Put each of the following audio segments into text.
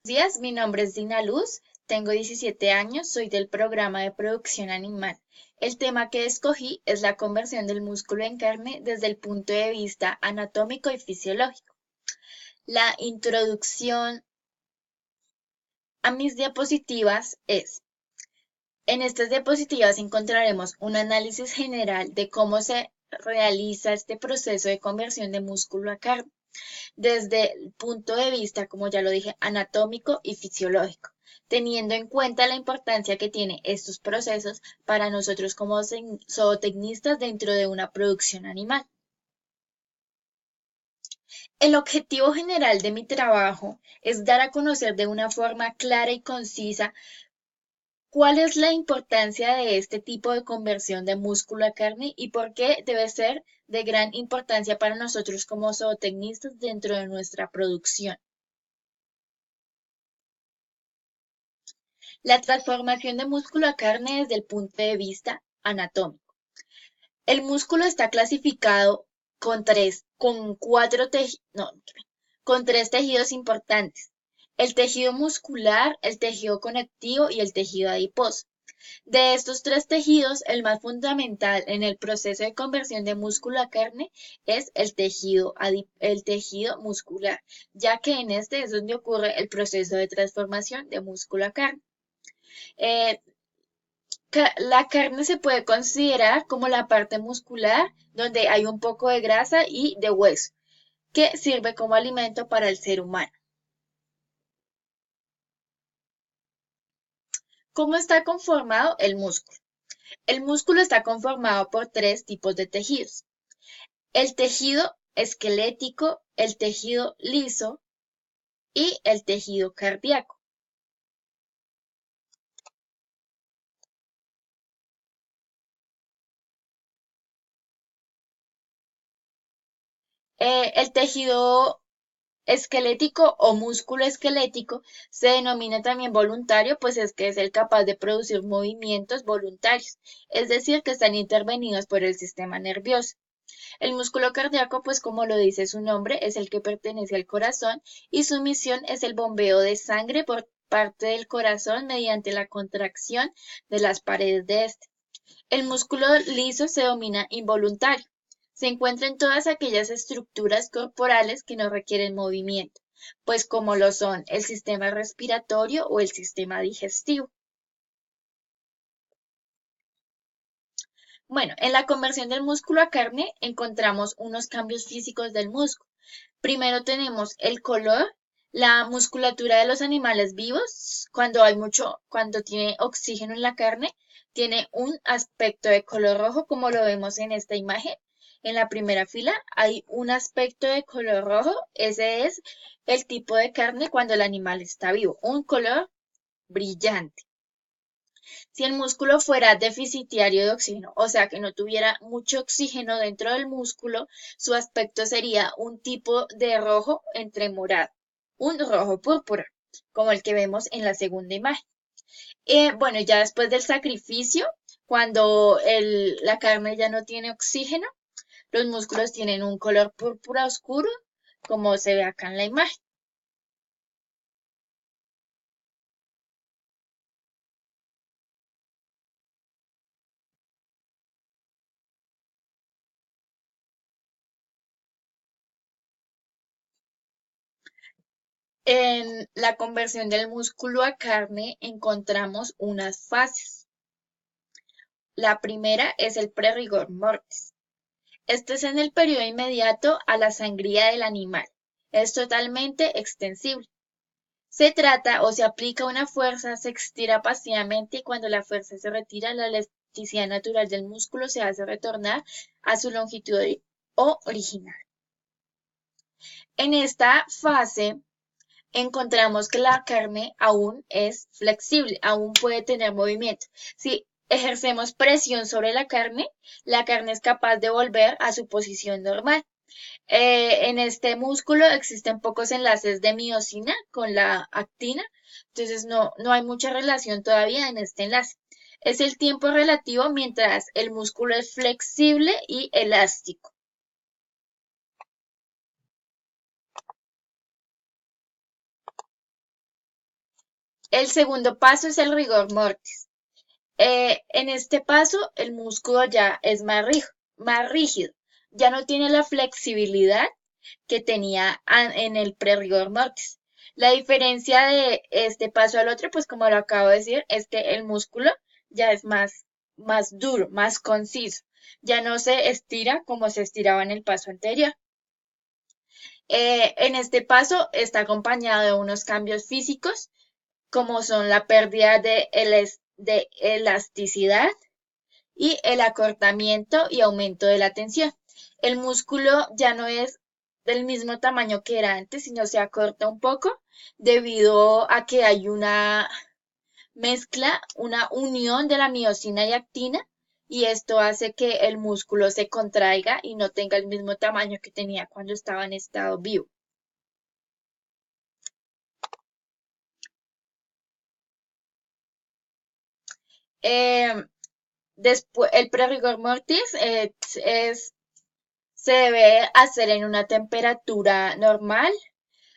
Días, mi nombre es Dina Luz, tengo 17 años, soy del programa de producción animal. El tema que escogí es la conversión del músculo en carne desde el punto de vista anatómico y fisiológico. La introducción a mis diapositivas es, en estas diapositivas encontraremos un análisis general de cómo se realiza este proceso de conversión de músculo a carne, desde el punto de vista, como ya lo dije, anatómico y fisiológico, teniendo en cuenta la importancia que tienen estos procesos para nosotros como zootecnistas dentro de una producción animal. El objetivo general de mi trabajo es dar a conocer de una forma clara y concisa cuál es la importancia de este tipo de conversión de músculo a carne y por qué debe ser de gran importancia para nosotros como zootecnistas dentro de nuestra producción. La transformación de músculo a carne desde el punto de vista anatómico. El músculo está clasificado con tres tejidos importantes: el tejido muscular, el tejido conectivo y el tejido adiposo. De estos tres tejidos, el más fundamental en el proceso de conversión de músculo a carne es el tejido muscular, ya que en este es donde ocurre el proceso de transformación de músculo a carne. Eh, la carne se puede considerar como la parte muscular donde hay un poco de grasa y de hueso, que sirve como alimento para el ser humano. ¿Cómo está conformado el músculo? El músculo está conformado por tres tipos de tejidos: el tejido esquelético, el tejido liso y el tejido cardíaco. El tejido esquelético o músculo esquelético se denomina también voluntario, pues es que es el capaz de producir movimientos voluntarios, es decir, que están intervenidos por el sistema nervioso. El músculo cardíaco, pues como lo dice su nombre, es el que pertenece al corazón y su misión es el bombeo de sangre por parte del corazón mediante la contracción de las paredes de este. El músculo liso se denomina involuntario. Se encuentra en todas aquellas estructuras corporales que no requieren movimiento, pues como lo son el sistema respiratorio o el sistema digestivo. Bueno, en la conversión del músculo a carne encontramos unos cambios físicos del músculo. Primero tenemos el color. La musculatura de los animales vivos, cuando tiene oxígeno en la carne, tiene un aspecto de color rojo, como lo vemos en esta imagen. En la primera fila hay un aspecto de color rojo. Ese es el tipo de carne cuando el animal está vivo, un color brillante. Si el músculo fuera deficitario de oxígeno, o sea que no tuviera mucho oxígeno dentro del músculo, su aspecto sería un tipo de rojo entre morado, un rojo púrpura, como el que vemos en la segunda imagen. Bueno, ya después del sacrificio, cuando la carne ya no tiene oxígeno, los músculos tienen un color púrpura oscuro, como se ve acá en la imagen. En la conversión del músculo a carne encontramos unas fases. La primera es el pre-rigor mortis. Este es en el periodo inmediato a la sangría del animal. Es totalmente extensible. Se trata o se aplica una fuerza, se estira pasivamente y cuando la fuerza se retira, la elasticidad natural del músculo se hace retornar a su longitud original. En esta fase encontramos que la carne aún es flexible, aún puede tener movimiento. Si ejercemos presión sobre la carne es capaz de volver a su posición normal. En este músculo existen pocos enlaces de miosina con la actina, entonces no hay mucha relación todavía en este enlace. Es el tiempo relativo mientras el músculo es flexible y elástico. El segundo paso es el rigor mortis. En este paso, el músculo ya es más rígido, ya no tiene la flexibilidad que tenía en el pre-rigor mortis. La diferencia de este paso al otro, pues como lo acabo de decir, es que el músculo ya es más duro, más conciso. Ya no se estira como se estiraba en el paso anterior. En este paso está acompañado de unos cambios físicos, como son la pérdida de elasticidad y el acortamiento y aumento de la tensión. El músculo ya no es del mismo tamaño que era antes, sino se acorta un poco debido a que hay una mezcla, una unión de la miosina y actina, y esto hace que el músculo se contraiga y no tenga el mismo tamaño que tenía cuando estaba en estado vivo. Después, el pre-rigor mortis se debe hacer en una temperatura normal.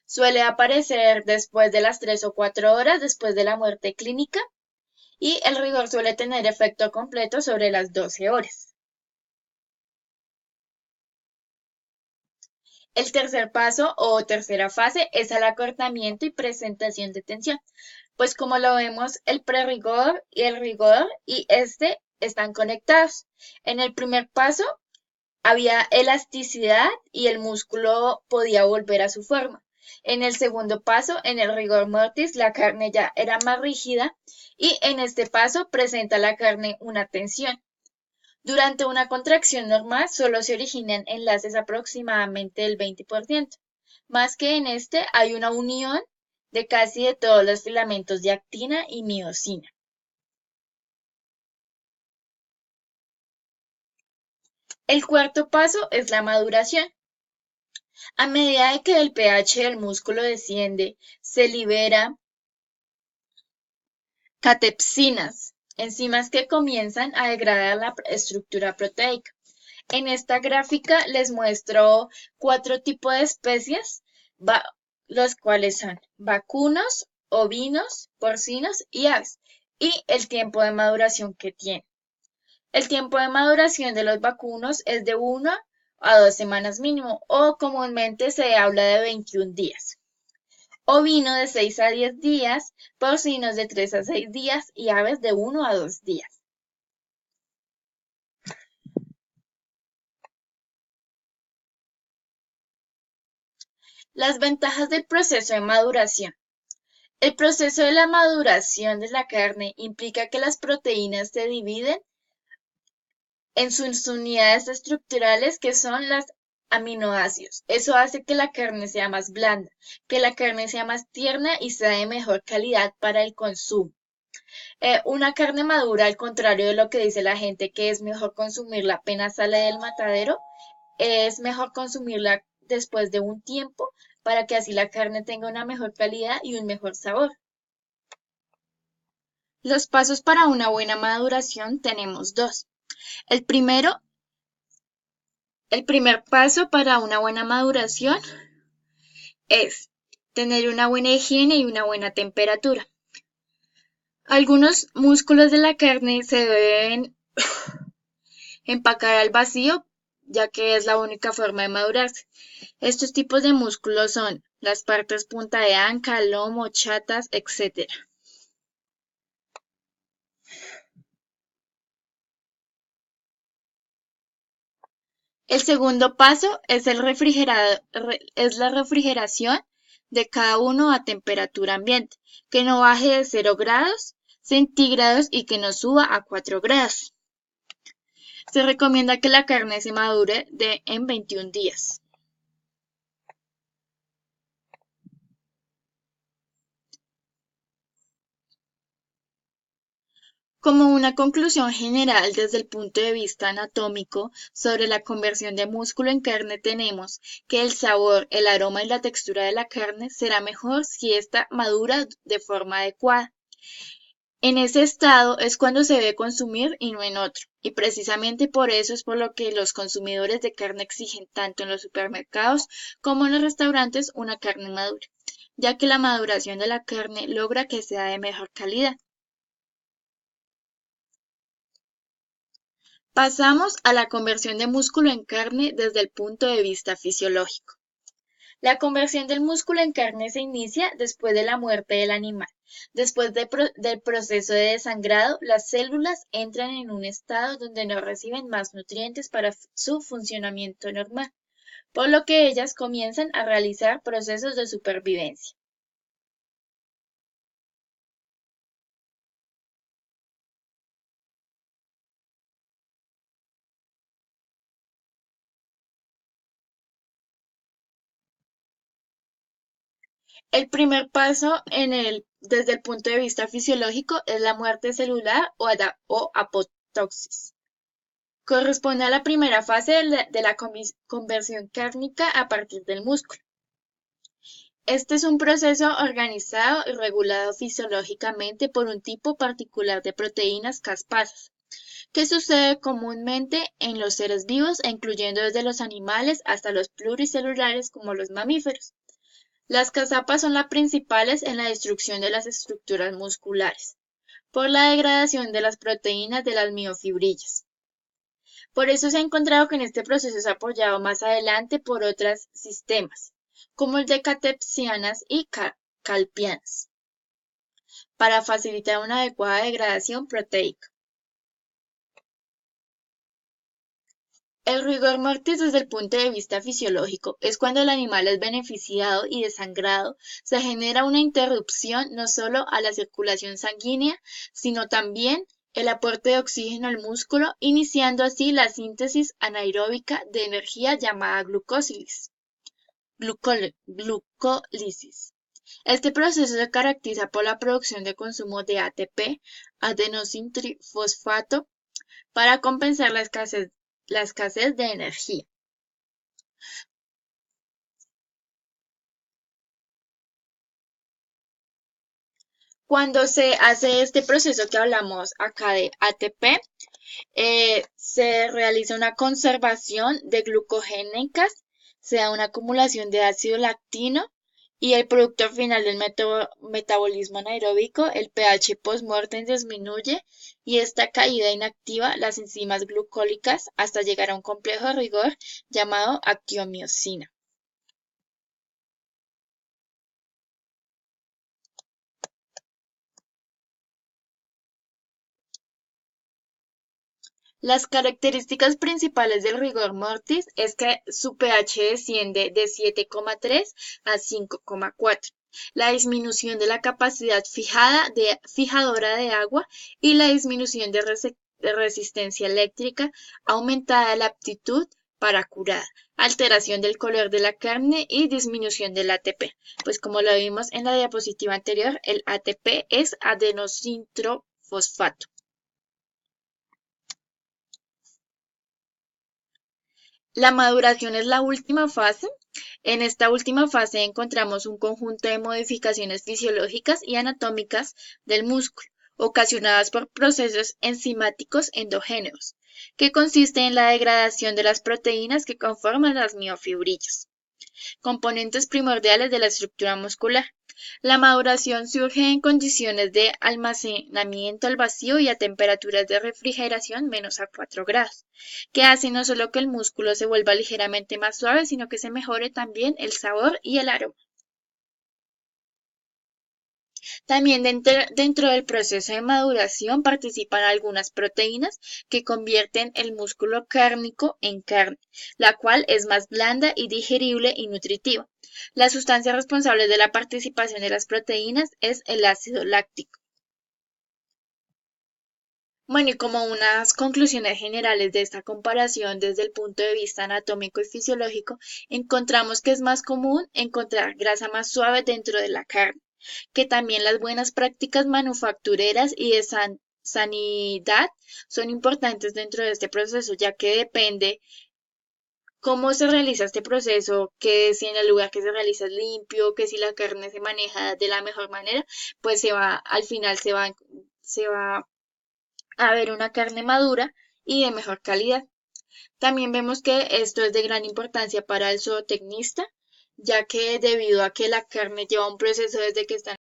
Suele aparecer después de las 3 o 4 horas después de la muerte clínica y el rigor suele tener efecto completo sobre las 12 horas. El tercer paso o tercera fase es el acortamiento y presentación de tensión. Pues como lo vemos, el prerigor y el rigor y este están conectados. En el primer paso había elasticidad y el músculo podía volver a su forma. En el segundo paso, en el rigor mortis, la carne ya era más rígida y en este paso presenta la carne una tensión. Durante una contracción normal solo se originan enlaces aproximadamente del 20%, más que en este hay una unión de casi de todos los filamentos de actina y miosina. El cuarto paso es la maduración. A medida de que el pH del músculo desciende, se libera catepsinas, enzimas que comienzan a degradar la estructura proteica. En esta gráfica les muestro 4 tipos de especies, los cuales son vacunos, ovinos, porcinos y aves, y el tiempo de maduración que tienen. El tiempo de maduración de los vacunos es de 1 a 2 semanas mínimo, o comúnmente se habla de 21 días. Ovino de 6 a 10 días, porcinos de 3 a 6 días y aves de 1 a 2 días. Las ventajas del proceso de maduración. El proceso de la maduración de la carne implica que las proteínas se dividen en sus unidades estructurales, que son las aminoácidos. Eso hace que la carne sea más blanda, que la carne sea más tierna y sea de mejor calidad para el consumo. Una carne madura, al contrario de lo que dice la gente, que es mejor consumirla apenas sale del matadero, es mejor consumirla después de un tiempo para que así la carne tenga una mejor calidad y un mejor sabor. Los pasos para una buena maduración tenemos dos. El primer paso para una buena maduración es tener una buena higiene y una buena temperatura. Algunos músculos de la carne se deben empacar al vacío, ya que es la única forma de madurarse. Estos tipos de músculos son las partes punta de anca, lomo, chatas, etc. El segundo paso es la refrigeración de cada uno a temperatura ambiente, que no baje de 0 grados centígrados y que no suba a 4 grados. Se recomienda que la carne se madure en 21 días. Como una conclusión general desde el punto de vista anatómico sobre la conversión de músculo en carne tenemos que el sabor, el aroma y la textura de la carne será mejor si ésta madura de forma adecuada. En ese estado es cuando se debe consumir y no en otro, y precisamente por eso es por lo que los consumidores de carne exigen tanto en los supermercados como en los restaurantes una carne madura. ya que la maduración de la carne logra que sea de mejor calidad. Pasamos a la conversión de músculo en carne desde el punto de vista fisiológico. La conversión del músculo en carne se inicia después de la muerte del animal. Después del proceso de desangrado, las células entran en un estado donde no reciben más nutrientes para su funcionamiento normal, por lo que ellas comienzan a realizar procesos de supervivencia. El primer paso desde el punto de vista fisiológico es la muerte celular o apoptosis. Corresponde a la primera fase de la conversión cárnica a partir del músculo. Este es un proceso organizado y regulado fisiológicamente por un tipo particular de proteínas caspasas, que sucede comúnmente en los seres vivos, incluyendo desde los animales hasta los pluricelulares como los mamíferos. Las casapas son las principales en la destrucción de las estructuras musculares, por la degradación de las proteínas de las miofibrillas. Por eso se ha encontrado que este proceso es apoyado más adelante por otros sistemas, como el de catepsianas y calpianas, para facilitar una adecuada degradación proteica. El rigor mortis desde el punto de vista fisiológico es cuando el animal es beneficiado y desangrado, se genera una interrupción no solo a la circulación sanguínea, sino también el aporte de oxígeno al músculo, iniciando así la síntesis anaeróbica de energía llamada glucólisis. Este proceso se caracteriza por la producción de consumo de ATP, adenosintrifosfato, para compensar la escasez de energía. Cuando se hace este proceso que hablamos acá de ATP, se realiza una conservación de glucogénicas, se da una acumulación de ácido lactino y el producto final del metabolismo anaeróbico, el pH postmortem disminuye y esta caída inactiva las enzimas glucólicas hasta llegar a un complejo de rigor llamado actiomiosina. Las características principales del rigor mortis es que su pH desciende de 7,3 a 5,4, la disminución de la capacidad fijadora de agua y la disminución de resistencia eléctrica, aumentada la aptitud para curar, alteración del color de la carne y disminución del ATP. Pues como lo vimos en la diapositiva anterior, el ATP es adenosintrofosfato. La maduración es la última fase. En esta última fase encontramos un conjunto de modificaciones fisiológicas y anatómicas del músculo, ocasionadas por procesos enzimáticos endógenos, que consiste en la degradación de las proteínas que conforman las miofibrillas, componentes primordiales de la estructura muscular. La maduración surge en condiciones de almacenamiento al vacío y a temperaturas de refrigeración menos a 4 grados, que hacen no solo que el músculo se vuelva ligeramente más suave, sino que se mejore también el sabor y el aroma. También dentro del proceso de maduración participan algunas proteínas que convierten el músculo cárnico en carne, la cual es más blanda y digerible y nutritiva. La sustancia responsable de la participación de las proteínas es el ácido láctico. Bueno, y como unas conclusiones generales de esta comparación desde el punto de vista anatómico y fisiológico, encontramos que es más común encontrar grasa más suave dentro de la carne, que también las buenas prácticas manufactureras y de sanidad son importantes dentro de este proceso, ya que depende cómo se realiza este proceso, que si en el lugar que se realiza es limpio, que si la carne se maneja de la mejor manera, pues al final se va a ver una carne madura y de mejor calidad. También vemos que esto es de gran importancia para el zootecnista, ya que debido a que la carne lleva un proceso desde que está